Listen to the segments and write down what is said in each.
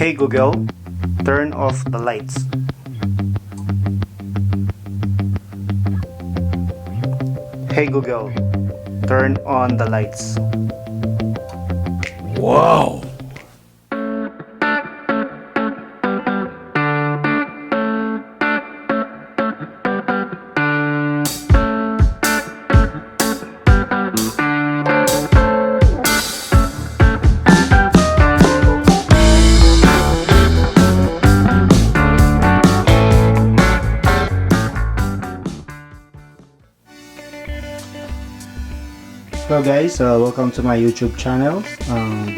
Hey Google, turn off the lights. Hey Google, turn on the lights. Wow! Hello guys, welcome to my YouTube channel,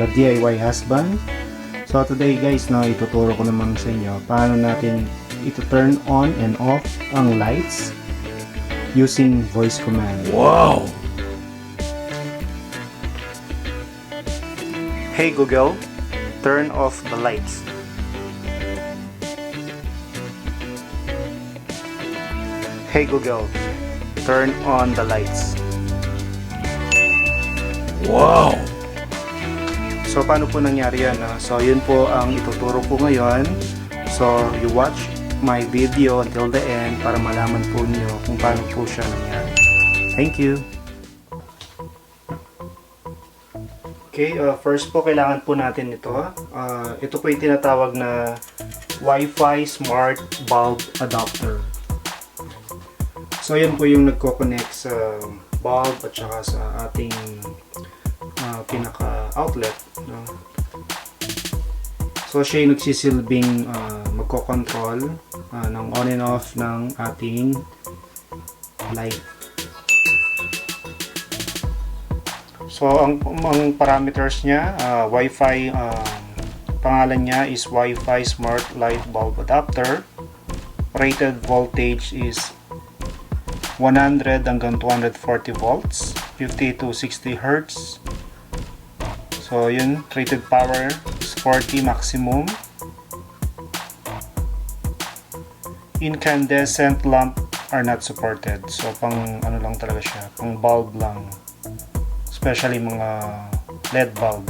The DIY Husband. So today guys, ituturo ko naman sa inyo paano natin ito-turn on and off ang lights using voice command. Wow! Hey Google, turn off the lights. Hey Google, turn on the lights. Wow! So paano po nangyari yan? So yun po ang ituturo ko ngayon. So you watch my video until the end para malaman po niyo kung paano po siya nangyari. Thank you! Okay, first po kailangan po natin ito. Ito po yung tinatawag na Wi-Fi Smart Bulb Adapter. So yan po yung nagko-connect sa bulb at saka sa ating pinaka-outlet. No? So siya yung nagsisilbing magko-control ng on and off ng ating light. So ang parameters niya, Wi-Fi, pangalan niya is Wi-Fi Smart Light Bulb Adapter. Rated voltage is 100 hanggang 240 volts, 50 to 60 Hz. So yun, rated power is 40 maximum. Incandescent lamp are not supported. So pang ano lang talaga siya, pang bulb lang. Especially mga LED bulb.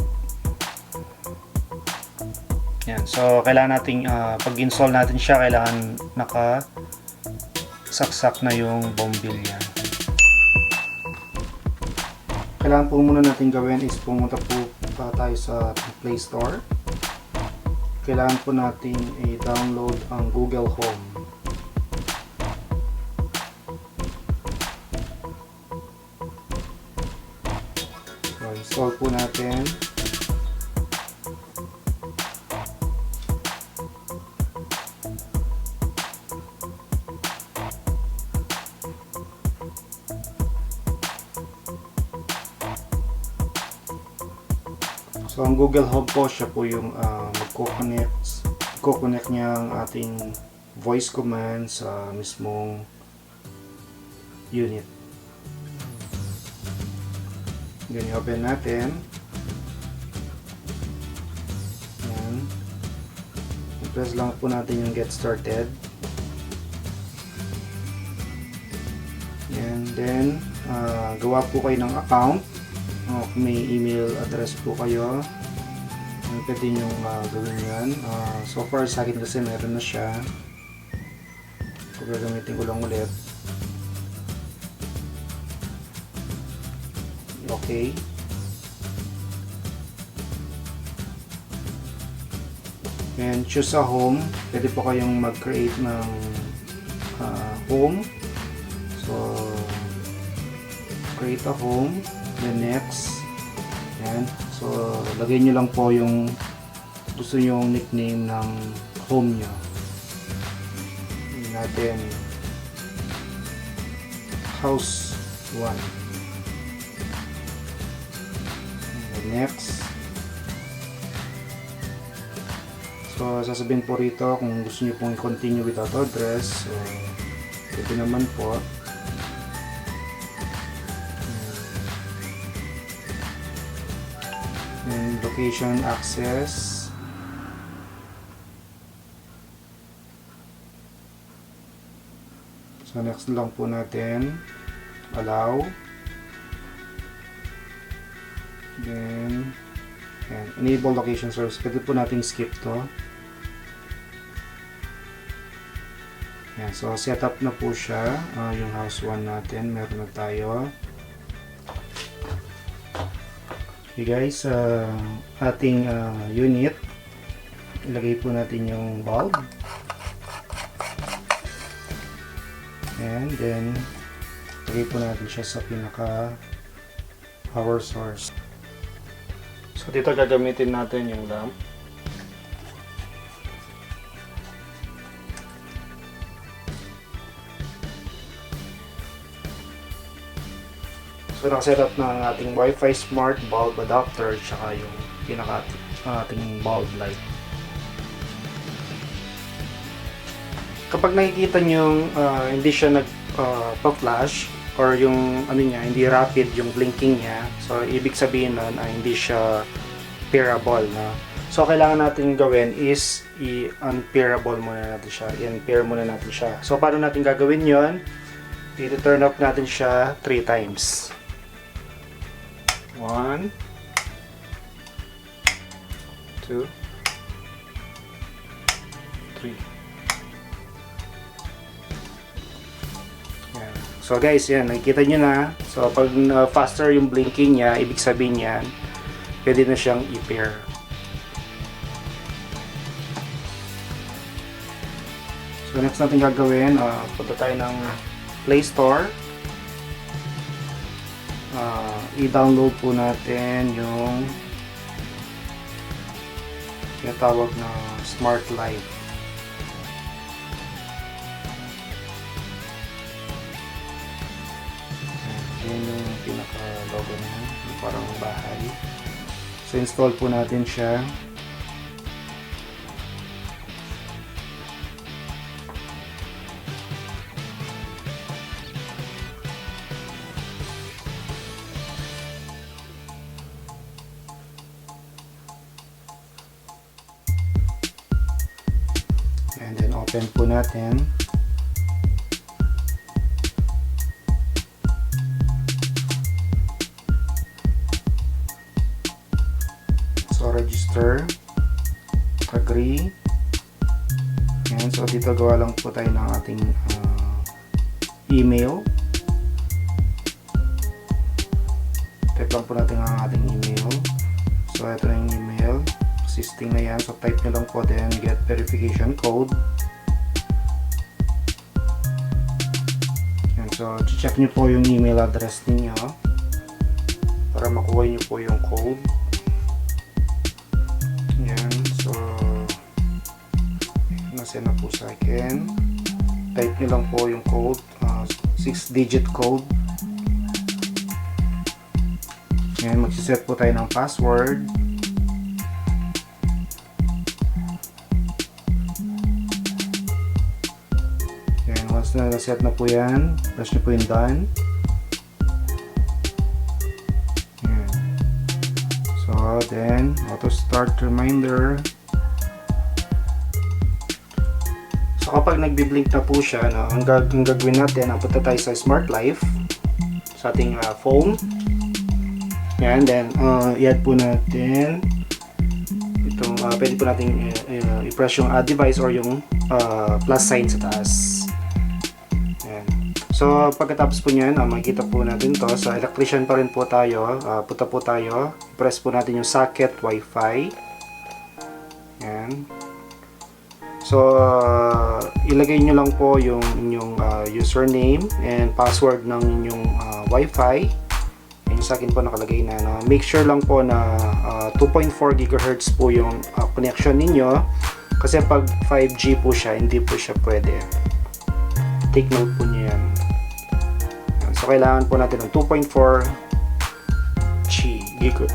Yan. So kailangan nating pag-install natin siya, kailangan saksak na yung bombilya. Kailangan po muna natin gawin is pumunta po tayo sa Play Store. Kailangan po natin i-download ang Google Home. So install po natin. So ang Google Home po, siya po yung magko-connect niya ang ating voice command sa mismong unit. Then i-open natin. Yan. I-press lang po natin yung get started. And then gawa po kayo ng account. Kung may email address po kayo, pwede nyo gawin yan. So far sa akin kasi meron na siya. So gagamitin ko lang ulit. Okay. And choose a home. Pwede po kayong mag-create ng home. So create a home. Then next. Yan. So lagay nyo lang po yung gusto nyo nickname ng home nyo. Natin house 1. Then next. So sasabihin po rito kung gusto nyo pong i-continue without address. So pwede naman po. And location access. So next lang po natin allow. Then Yan. Enable location source. Pwede po natin skip to. Yan. So, setup na po siya. Yung house 1 natin. Meron na tayo. Okay guys, ating unit. Ilagay po natin yung bulb. And then, ilagay po natin siya sa pinaka power source. So dito gagamitin natin yung lamp. So nakaset up na ang ating Wi-Fi smart bulb adapter tsaka yung pinaka ating bulb light. Kapag nakikita nyo hindi siya nag-flash or yung ano niya, hindi rapid yung blinking niya, so ibig sabihin nun hindi siya pairable na. So kailangan natin gawin is i-unpairable muna natin siya, i-unpair muna natin siya. So paano natin gagawin yon? I-turn off natin siya 3 times. 1 2 3. So guys, yan, nakikita nyo na. So pag faster yung blinking niya, ibig sabihin yan, pwede na siyang i-pair. So next natin gagawin, punta tayo ng Play Store. I-download po natin yung tinatawag na Smart Life. Yan yung pinaka-logo niya, yung parang bahay. So install po natin siya. And then open po natin. So register, agree. Yan, so dito gawa lang po tayo ng ating email. Type lang po natin ang ating email. So ito na yung email. Existing na yan. So type nyo lang po then get verification code. Yan, so check nyo po yung email address niyo para makuha nyo po yung code. Yan, so nasa na po sa akin. Type nyo lang po yung code, 6-digit code. Yan, magsiset po tayo ng password. Yan, once na naset na po yan, press nyo po yung done. Yan. So then, auto start reminder. So kapag nagbi-blink na po siya, no, ang gagawin natin, punta tayo sa Smart Life sa ating phone. Yan, then i-add po natin itong pwede po natin i-press yung add device or yung plus sign sa taas. Yan. So pagkatapos po nyan, makikita po natin to. So electrician pa rin po tayo. Punta po tayo, press po natin yung socket Wi-Fi. Yan. So ilagay nyo lang po yung inyong username and password ng inyong Wi-Fi. Sa akin po nakalagay na, no? Make sure lang po na 2.4 GHz po yung connection ninyo, kasi pag 5G po siya, hindi po siya pwede. Take note po niyo yan. So kailangan po natin ng 2.4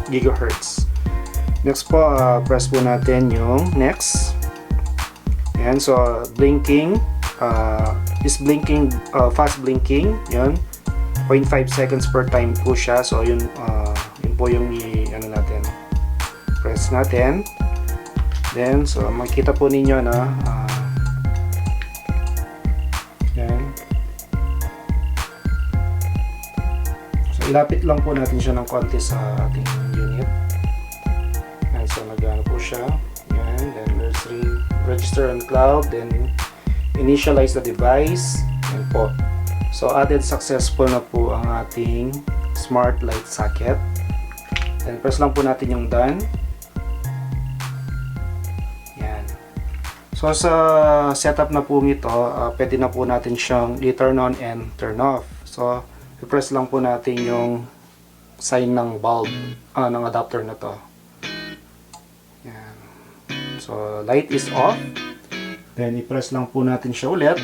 GHz. Next po, press po natin yung next. Ayan, so blinking is blinking, fast blinking, yun. 0.5 seconds per time po siya. So yun, yun po yung ano natin, press natin. Then so makikita po ninyo na yan. So ilapit lang po natin siya ng konti sa ating unit. siya. Yan. Then there's register on cloud. Then initialize the device. Yan po. So added successful na po ang ating smart light socket. Then press lang po natin yung done. Yan. So sa setup na po nito, pwede na po natin siyang i-turn on and turn off. So i-press lang po natin yung sign ng bulb, ng adapter na to. Yan. So light is off. Then i-press lang po natin siya ulit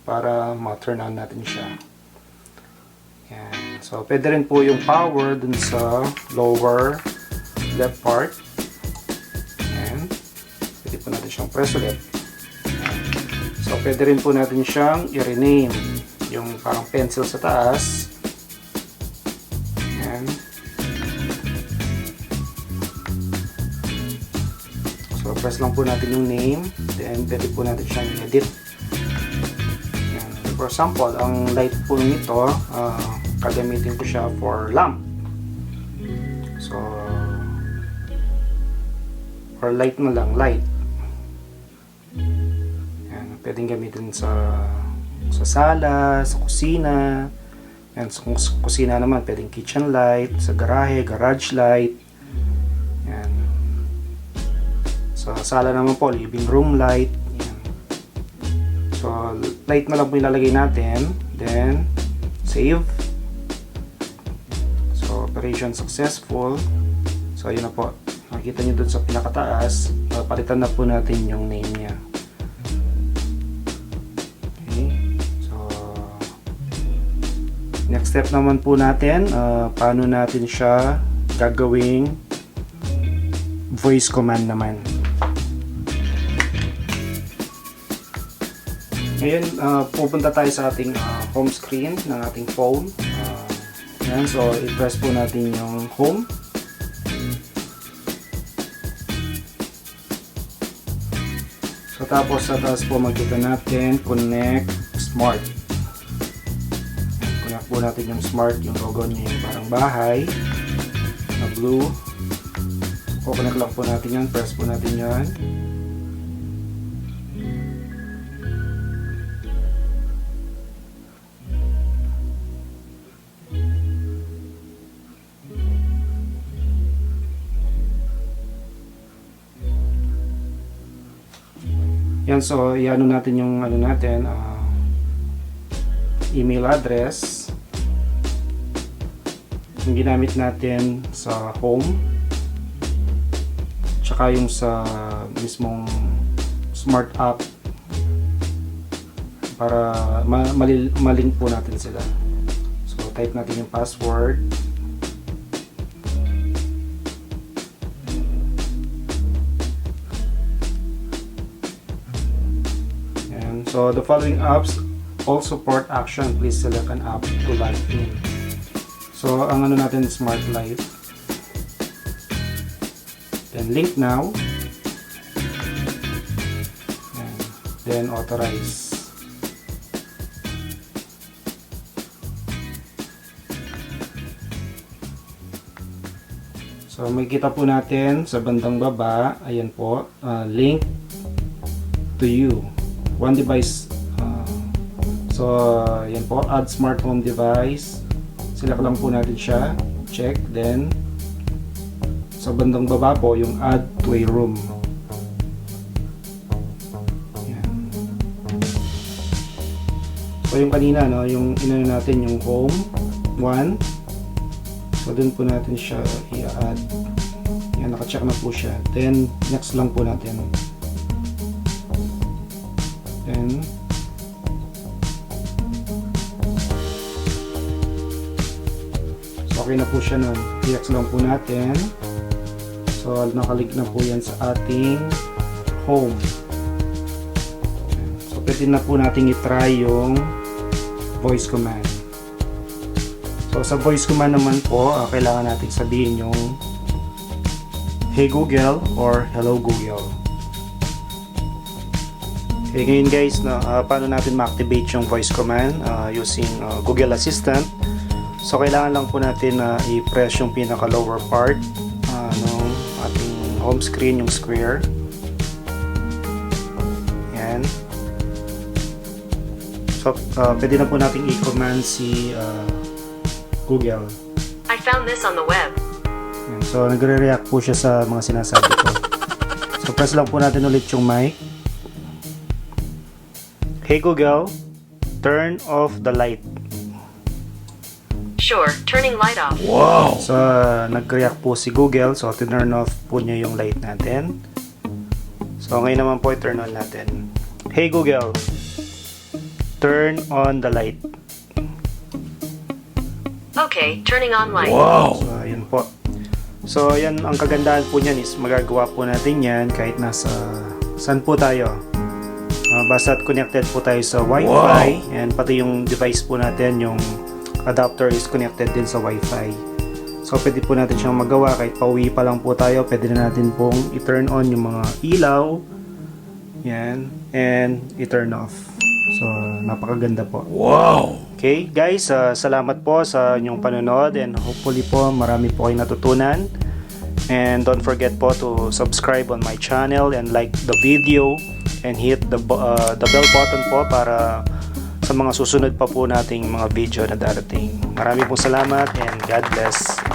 para ma-turn on natin siya. Yan. So pwede rin po yung power dun sa lower left part. Yan. Pwede po natin siyang press ulit. Yan. So pwede rin po natin siyang i-rename. Yung parang pencil sa taas. Yan. So press lang po natin yung name. Then pwede po natin siyang edit. Yan. For example, ang light po nito, kagamitin ko siya for lamp. So or light na lang, light. Yan. Pwedeng gamitin sa sala, sa kusina. Yan, sa kusina naman, pwedeng kitchen light, sa garahe, garage light. Yan. Sa sala naman po, living room light. Yan. So, light na lang po ilalagay natin. Then, save. So, operation successful. So, yun na po. Makikita nyo dun sa pinakataas. Palitan na po natin yung name niya. Next step naman po natin, paano natin siya gagawing voice command naman. Ngayon, pupunta tayo sa ating home screen ng ating phone. Yan, so i-press po natin yung home. So tapos sa taas po makita natin, connect smart. Po natin yung smart, yung logo niya yung parang bahay na blue. Connect lang po natin yan, press po natin yan. Yan, so i-ano natin yung ano natin, email address yung ginamit natin sa home, tsaka yung sa mismong smart app para malink po natin sila. So type natin yung password. And so the following apps all support action. Please select an app to log in. So, ang ano natin, Smart Life. Then, link now. And then, authorize. So, makikita po natin sa bandang baba, ayan po, link to you. One device. So, ayan po, add smart home device. Select lang po natin siya, check, then sa bandang baba po yung add to a room. Yan. So yung kanina, no, yung inano natin yung home 1. So dun po natin siya i-add. Yan, naka-check na po siya. Then next lang po natin. Then okay na po siya nun. I-X lang po natin. So, nakalink na po yan sa ating home. So, pwede na po natin i-try yung voice command. So, sa voice command naman po, kailangan natin sabihin yung Hey Google or Hello Google. Okay, ngayon guys, paano natin ma-activate yung voice command using Google Assistant. So, kailangan lang po natin na i-press yung pinaka-lower part ng ating home home screen yung square. Yan. So, pwede na po nating i-command si Google. I found this on the web. Yan. So, nagre-react po siya sa mga sinasabi ko. So, press lang po natin ulit yung mic. Hey Google, turn off the light. Sure, turning light off. Wow! So, nag-react po si Google. So, turn off po niya yung light natin. So, ngayon naman po, i-turn on natin. Hey Google, turn on the light. Okay, turning on light. Wow! So, ayun po. So, yan ang kagandahan po niyan is magagawa po natin yan kahit nasa saan po tayo. Basta't connected po tayo sa Wi-Fi and pati yung device po natin, yung adapter is connected din sa Wi-Fi. So, pwede po natin siyang magawa kahit pauwi pa lang po tayo. Pwede na natin pong i-turn on yung mga ilaw. Yan. And i-turn off. So, napakaganda po. Wow! Okay, guys, salamat po sa inyong panonood and hopefully po marami po kayong natutunan. And don't forget po to subscribe on my channel and like the video and hit the bell button po para sa mga susunod pa po nating mga video na darating. Marami pong salamat and God bless.